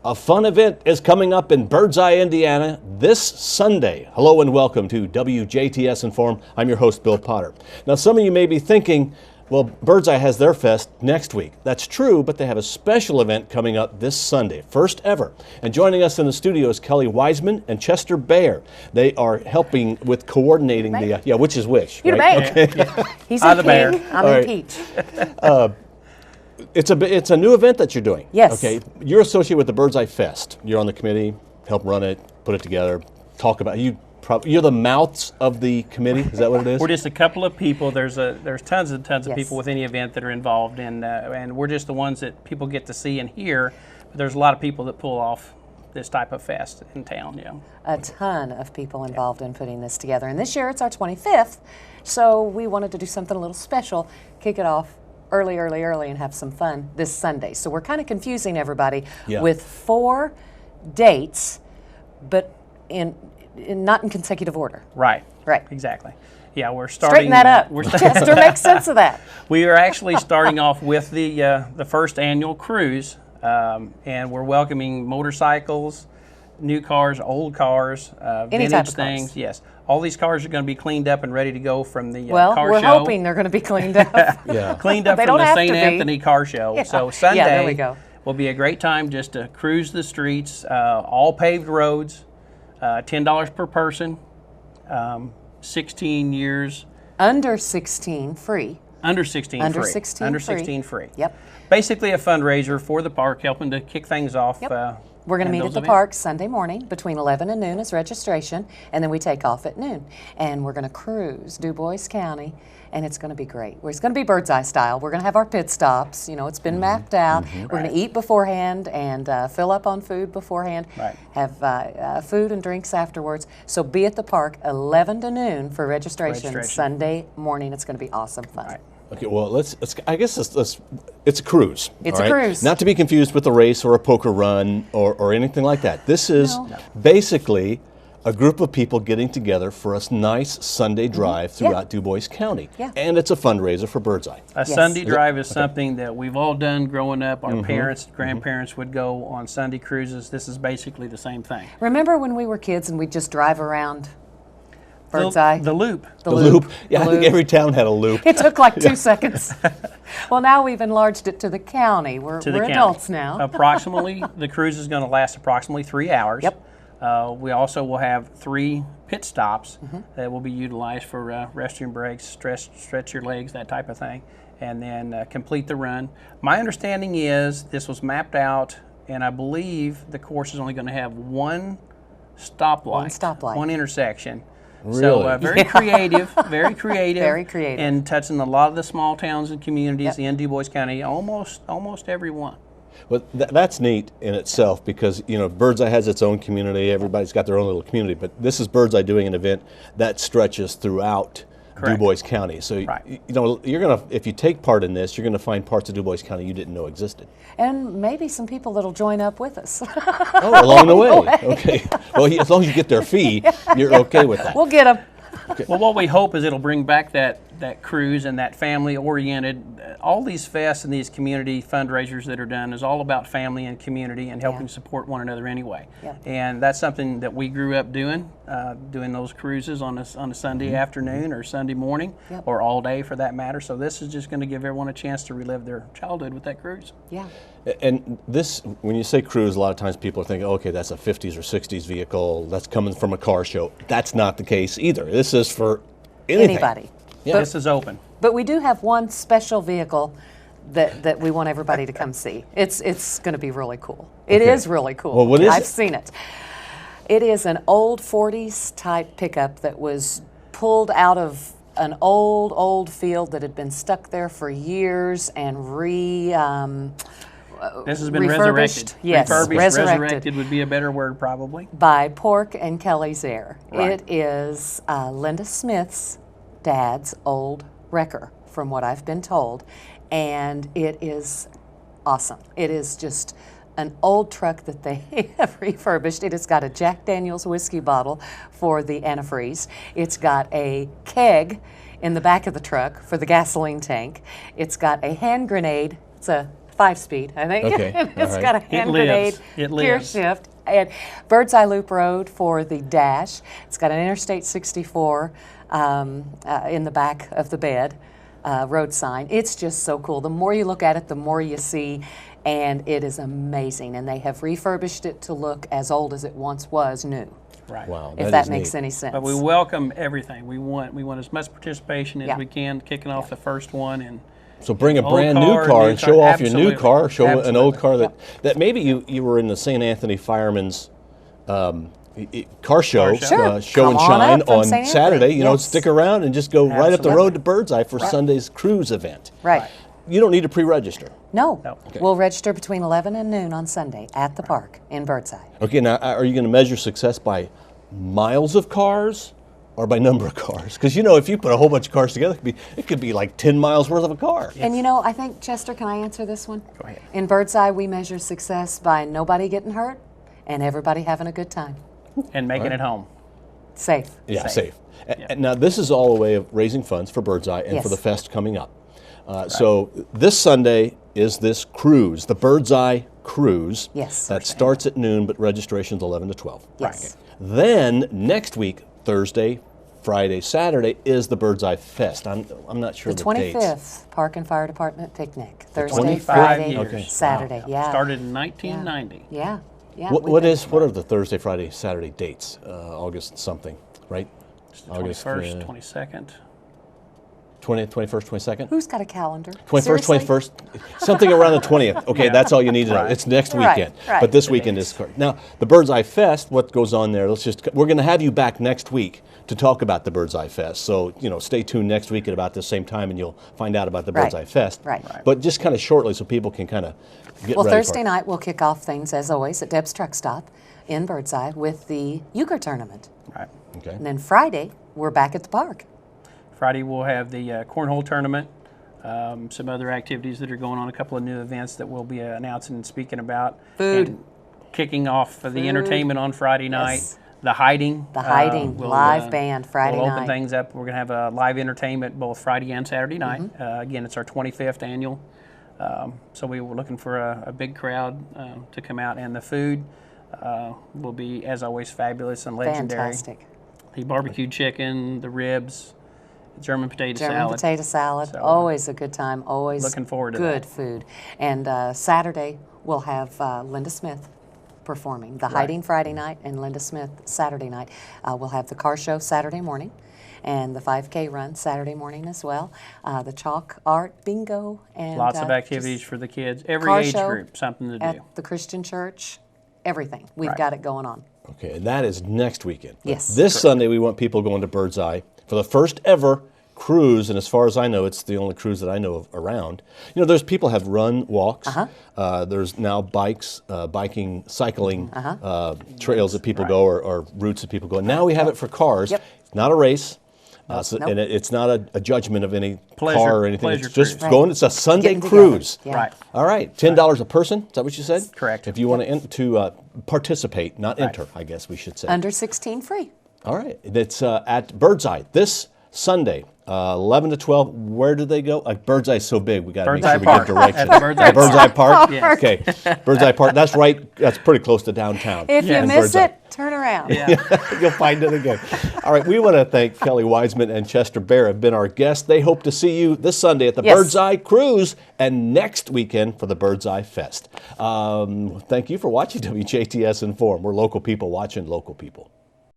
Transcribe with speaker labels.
Speaker 1: A fun event is coming up in Birdseye, Indiana this Sunday. Hello and welcome to WJTS in.form. I'm your host, Bill Potter. Now, some of you may be thinking, well, Birdseye has their fest next week. That's true, but they have a special event coming up this Sunday, first ever. And joining us in the studio is Kelly Wiseman and Chester Bayer. They are helping with coordinating the, which is which?
Speaker 2: You're
Speaker 1: right?
Speaker 2: the Bayer. Okay. He's in pink, I'm in peach.
Speaker 1: It's a new event that you're doing.
Speaker 2: Yes.
Speaker 1: Okay. You're associated with the Birdseye Fest. You're on the committee, help run it, put it together, talk about it. You're the mouths of the committee. Is that what it is?
Speaker 3: We're just a couple of people. There's tons and tons of
Speaker 2: Yes.
Speaker 3: people with any event that are involved, and we're just the ones that people get to see and hear. But there's a lot of people that pull off this type of fest in town. Yeah.
Speaker 2: A ton of people involved in putting this together. And this year it's our 25th, so we wanted to do something a little special, kick it off early, and have some fun this Sunday. So we're kind of confusing everybody with 4 dates, but not in consecutive order.
Speaker 3: Right.
Speaker 2: Right.
Speaker 3: Exactly. Yeah, we're starting.
Speaker 2: Straighten that up. Chester, make sense of that.
Speaker 3: We are actually starting off with the first annual cruise, and we're welcoming motorcycles, new cars, old cars,
Speaker 2: Any
Speaker 3: vintage
Speaker 2: type of
Speaker 3: things.
Speaker 2: cars.
Speaker 3: Yes, all these cars are going to be cleaned up and ready to go from the
Speaker 2: Well,
Speaker 3: car
Speaker 2: we're
Speaker 3: show.
Speaker 2: hoping they're going to be cleaned up.
Speaker 3: Cleaned up
Speaker 2: They
Speaker 3: from
Speaker 2: don't
Speaker 3: the
Speaker 2: have
Speaker 3: St.
Speaker 2: to be.
Speaker 3: Anthony car show.
Speaker 2: Yeah.
Speaker 3: So Sunday
Speaker 2: Yeah, there we go.
Speaker 3: will be a great time just to cruise the streets, all paved roads, $10 per person, 16 years.
Speaker 2: Under 16 free.
Speaker 3: Under 16
Speaker 2: Under
Speaker 3: free.
Speaker 2: 16
Speaker 3: Under
Speaker 2: free.
Speaker 3: 16 free.
Speaker 2: Yep.
Speaker 3: Basically a fundraiser for the park, helping to kick things off.
Speaker 2: Yep. We're going to meet at the park Sunday morning between 11 and noon is registration, and then we take off at noon. And we're going to cruise Du Bois County, and it's going to be great. It's going to be Birdseye style. We're going to have our pit stops. You know, it's been mapped out. We're going to eat beforehand and fill up on food beforehand.
Speaker 3: Right.
Speaker 2: Have food and drinks afterwards. So be at the park 11 to noon for registration. Sunday morning. It's going to be awesome fun.
Speaker 1: Right. Okay, well, I guess it's a cruise.
Speaker 2: It's a cruise.
Speaker 1: Not to be confused with a race or a poker run or anything like that. This is basically a group of people getting together for a nice Sunday drive throughout Du Bois County.
Speaker 2: Yeah.
Speaker 1: And it's a fundraiser for Birdseye.
Speaker 3: A Sunday drive is something that we've all done growing up. Our parents, grandparents would go on Sunday cruises. This is basically the same thing.
Speaker 2: Remember when we were kids and we'd just drive around Birdseye?
Speaker 3: The loop.
Speaker 1: The loop. Yeah, I think every town had a loop.
Speaker 2: It took like 2 seconds. Well, now we've enlarged it to the county. We're
Speaker 3: county.
Speaker 2: Adults now.
Speaker 3: Approximately, the cruise is going to last approximately 3 hours.
Speaker 2: Yep.
Speaker 3: We also will have 3 pit stops that will be utilized for restroom breaks, stretch your legs, that type of thing, and then complete the run. My understanding is this was mapped out, and I believe the course is only going to have 1 stoplight, 1 intersection.
Speaker 1: Really?
Speaker 3: So very creative, very creative.
Speaker 2: Very creative.
Speaker 3: And touching a lot of the small towns and communities in Du Bois County, almost every one.
Speaker 1: Well, that's neat in itself because, you know, Birdseye has its own community. Everybody's got their own little community. But this is Birdseye doing an event that stretches throughout Du Bois County. So, you know, if you take part in this, you're going to find parts of Du Bois County you didn't know existed.
Speaker 2: And maybe some people that'll join up with us.
Speaker 1: Oh, along the way. Okay. Well, as long as you get their fee, you're okay with that.
Speaker 2: We'll get them.
Speaker 1: Okay.
Speaker 3: Well, what we hope is it'll bring back that cruise and that family-oriented. All these fests and these community fundraisers that are done is all about family and community and helping support one another anyway.
Speaker 2: Yeah.
Speaker 3: And that's something that we grew up doing those cruises on a Sunday afternoon or Sunday morning or all day for that matter. So this is just going to give everyone a chance to relive their childhood with that cruise.
Speaker 2: Yeah.
Speaker 1: And this, when you say cruise, a lot of times people are thinking, okay, that's a 50s or 60s vehicle. That's coming from a car show. That's not the case either. This is for anything.
Speaker 2: Anybody.
Speaker 3: Yeah. This is open.
Speaker 2: But we do have one special vehicle that we want everybody to come see. It's going to be really cool. It is really cool.
Speaker 1: Well, what is
Speaker 2: I've
Speaker 1: it?
Speaker 2: seen it. It is an old 40s type pickup that was pulled out of an old field that had been stuck there for years and
Speaker 3: this has been
Speaker 2: refurbished.
Speaker 3: resurrected.
Speaker 2: Yes,
Speaker 3: resurrected would be a better word probably.
Speaker 2: By Pork and Kelly Zare.
Speaker 3: Right.
Speaker 2: It is Linda Smith's dad's old wrecker, from what I've been told, and it is awesome. It is just an old truck that they have refurbished. It has got a Jack Daniel's whiskey bottle for the antifreeze. It's got a keg in the back of the truck for the gasoline tank. It's got a hand grenade. It's a 5-speed, I think.
Speaker 1: Okay,
Speaker 2: It's
Speaker 1: all
Speaker 2: got a
Speaker 1: right.
Speaker 2: hand
Speaker 3: lives.
Speaker 2: grenade
Speaker 3: It
Speaker 2: gear
Speaker 3: lives.
Speaker 2: shift. And Birdseye Loop Road for the dash. It's got an Interstate 64 in the back of the bed road sign. It's just so cool. The more you look at it, the more you see, and it is amazing. And they have refurbished it to look as old as it once was new,
Speaker 3: Right.
Speaker 1: Wow,
Speaker 2: if that
Speaker 1: is
Speaker 2: makes
Speaker 1: neat.
Speaker 2: any sense.
Speaker 3: But we welcome everything. We want as much participation as
Speaker 2: Yeah.
Speaker 3: we can, kicking off the first one. And
Speaker 1: So bring a
Speaker 3: Old
Speaker 1: brand new
Speaker 3: car,
Speaker 1: car
Speaker 3: new
Speaker 1: and
Speaker 3: car,
Speaker 1: show off your new
Speaker 3: absolutely.
Speaker 1: car, show an old
Speaker 3: Absolutely.
Speaker 1: car that maybe you were in the St. Anthony Firemen's car show,
Speaker 2: Sure.
Speaker 1: show and
Speaker 2: Come on
Speaker 1: shine
Speaker 2: up from
Speaker 1: on
Speaker 2: St. Anthony.
Speaker 1: Saturday. You know,
Speaker 2: Yes.
Speaker 1: stick around and just go right up the
Speaker 3: Absolutely.
Speaker 1: road to Birdseye for Sunday's cruise event.
Speaker 2: right.
Speaker 1: You don't need to pre-register.
Speaker 2: No.
Speaker 3: Okay.
Speaker 2: We'll register between 11 and noon on Sunday at the park in Birdseye.
Speaker 1: Okay, now are you going to measure success by miles of cars or by number of cars? Because you know, if you put a whole bunch of cars together, it could be like 10 miles worth of a car.
Speaker 2: And you know, I think, Chester, can I answer this one?
Speaker 3: Go ahead.
Speaker 2: In Birdseye, we measure success by nobody getting hurt and everybody having a good time.
Speaker 3: and making it home.
Speaker 2: Safe.
Speaker 1: Yeah,
Speaker 3: Safe.
Speaker 1: safe. And now this is all a way of raising funds for Birdseye and for
Speaker 2: Yes.
Speaker 1: the fest coming up. So this Sunday is this cruise, the Birdseye Cruise.
Speaker 2: Yes.
Speaker 1: That starts at noon, but registration's 11 to 12.
Speaker 2: Yes.
Speaker 1: Then next week, Thursday, Friday, Saturday is the Birdseye Fest. I'm not sure
Speaker 2: The
Speaker 1: the dates.
Speaker 2: 25th Park and Fire Department picnic. Thursday,
Speaker 3: 25
Speaker 2: Friday,
Speaker 3: years.
Speaker 1: Okay.
Speaker 2: Saturday. Yeah.
Speaker 3: Started in 1990.
Speaker 2: Yeah. Yeah.
Speaker 1: What are the Thursday, Friday, Saturday dates? August something, right? August
Speaker 3: 21st, 22nd.
Speaker 1: 20th, 21st, 22nd?
Speaker 2: Who's got a calendar?
Speaker 1: 21st,
Speaker 2: Seriously?
Speaker 1: 21st, something around the 20th. Okay,
Speaker 3: Yeah.
Speaker 1: that's all you need to know.
Speaker 3: Right.
Speaker 1: It's next
Speaker 2: Right,
Speaker 1: weekend.
Speaker 2: right.
Speaker 1: But this weekend is correct. Now, the Birdseye Fest, what goes on there, we're going to have you back next week to talk about the Birdseye Fest. So, you know, stay tuned next week at about the same time and you'll find out about the
Speaker 2: Right.
Speaker 1: Birdseye Fest.
Speaker 2: Right.
Speaker 1: But just kind of shortly so people can kind of get
Speaker 2: Well,
Speaker 1: ready
Speaker 2: Thursday
Speaker 1: for it.
Speaker 2: night we'll kick off things as always at Deb's Truck Stop in Birdseye with the euchre tournament.
Speaker 3: Right.
Speaker 1: Okay.
Speaker 2: And then Friday we're back at the park.
Speaker 3: Friday we'll have the cornhole tournament, some other activities that are going on, a couple of new events that we'll be announcing and speaking about.
Speaker 2: Food.
Speaker 3: And kicking off the
Speaker 2: Food.
Speaker 3: entertainment on Friday night.
Speaker 2: Yes.
Speaker 3: The hiding.
Speaker 2: The Hiding, live band Friday
Speaker 3: we'll
Speaker 2: night.
Speaker 3: open things up. We're going to have a live entertainment both Friday and Saturday night.
Speaker 2: Mm-hmm.
Speaker 3: Again, it's our 25th annual. So we were looking for a big crowd to come out, and the food will be, as always, fabulous and legendary.
Speaker 2: Fantastic.
Speaker 3: The barbecued chicken, the ribs, German potato
Speaker 2: German
Speaker 3: salad.
Speaker 2: potato salad,
Speaker 3: So,
Speaker 2: always a good time, always
Speaker 3: looking forward to
Speaker 2: good
Speaker 3: that.
Speaker 2: food. And Saturday we'll have Linda Smith performing. The Hiding Friday night and Linda Smith Saturday night. We'll have the car show Saturday morning and the 5K run Saturday morning as well. The chalk art bingo and
Speaker 3: Lots of activities
Speaker 2: just
Speaker 3: for the kids, every
Speaker 2: car
Speaker 3: age
Speaker 2: show
Speaker 3: group, something to do.
Speaker 2: at the Christian church. Everything. We've
Speaker 3: Right.
Speaker 2: got it going on.
Speaker 1: Okay, and that is next weekend.
Speaker 2: Yes.
Speaker 1: This Sunday, we want people going to Birdseye for the first ever cruise, and as far as I know, it's the only cruise that I know of around. You know, there's people have run walks. There's now bikes, biking, cycling trails that people go or routes that people go. And now we have it for cars.
Speaker 2: Yep.
Speaker 1: It's not a race.
Speaker 2: Nope.
Speaker 1: And it's not a judgment of any
Speaker 3: Pleasure-
Speaker 1: car or anything.
Speaker 3: pleasure
Speaker 1: It's just
Speaker 3: cruise.
Speaker 1: going. It's a Sunday
Speaker 2: Getting together.
Speaker 1: cruise.
Speaker 2: Yeah.
Speaker 3: Right.
Speaker 1: All right, $10 a person. Is that what you said?
Speaker 3: Correct.
Speaker 1: If you want to participate, not enter, I guess we should say.
Speaker 2: Under 16 free.
Speaker 1: All right, it's at Birdseye this Sunday, 11 to 12. Where do they go? Birdseye is so big, we got to make
Speaker 3: Birdseye
Speaker 1: sure we
Speaker 3: Park.
Speaker 1: get directions.
Speaker 3: At the Birdseye
Speaker 1: At Birdseye Park.
Speaker 3: Yes.
Speaker 1: Okay, Birdseye Park. That's right. That's pretty close to downtown.
Speaker 2: If you
Speaker 3: Yeah.
Speaker 2: miss
Speaker 1: Birdseye.
Speaker 2: it, turn around.
Speaker 1: You'll find it again. All right, we want to thank Kelly Wiseman and Chester Bear have been our guests. They hope to see you this Sunday at the
Speaker 2: Yes.
Speaker 1: Birdseye Cruise and next weekend for the Birdseye Fest. Thank you for watching WJTS in.form. We're local people watching local people.